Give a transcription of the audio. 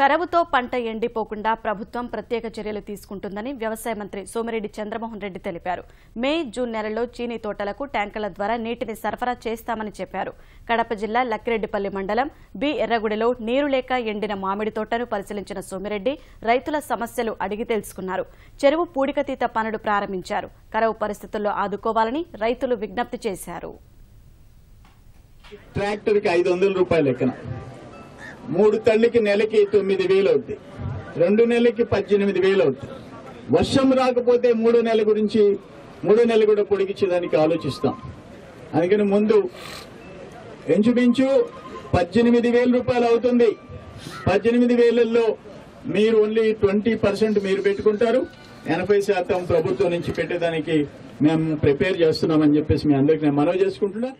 కరవుతో పంట ఎండిపోకుండా ప్రభుత్వం ప్రత్యేక చర్యలు తీసుకుంటుందని వ్యవసాయ మంత్రి సోమిరెడ్డి చంద్రమోహన్ రెడ్డి తెలిపారు. మే, జూన్ నెలల్లో చీనీ తోటలకు ట్యాంకర్ల ద్వారా నీటిని సరఫరా చేస్తామని చెప్పారు. కడప జిల్లా లక్కిరెడ్డిపల్లి మండలం బి ఎర్రగుడిలో నీరు లేక ఎండిన మామిడి తోటను పరిశీలించిన సోమిరెడ్డి రైతుల సమస్యలు అడిగి తెలుసుకున్నారు. చెరువు పూడికతీత పనులు ప్రారంభించారు. కరవు పరిస్థితుల్లో ఆదుకోవాలని రైతులు విజ్ఞప్తి చేశారు. ట్రాక్టర్కి 500 రూపాయలు లెక్కన 3 తళ్ళకి నెలకి 9,000 అవుతుంది. 2 నెలలకి 18,000 అవుతుంది. వర్షం రాకపోతే 3 నెలల గురించి 3 నెలలు కూడా పొడిగించేదానికి ఆలోచిస్తాం. అందుకని ముందు ఇంచుమించు 18,000 రూపాయలు అవుతుంది. 18,000లో మీరు ఓన్లీ 20% మీరు పెట్టుకుంటారు, 80% ప్రభుత్వం నుంచి పెట్టేదానికి మేము ప్రిపేర్ చేస్తున్నామని చెప్పేసి మీ అందరికీ నేను మనవి చేసుకుంటున్నా.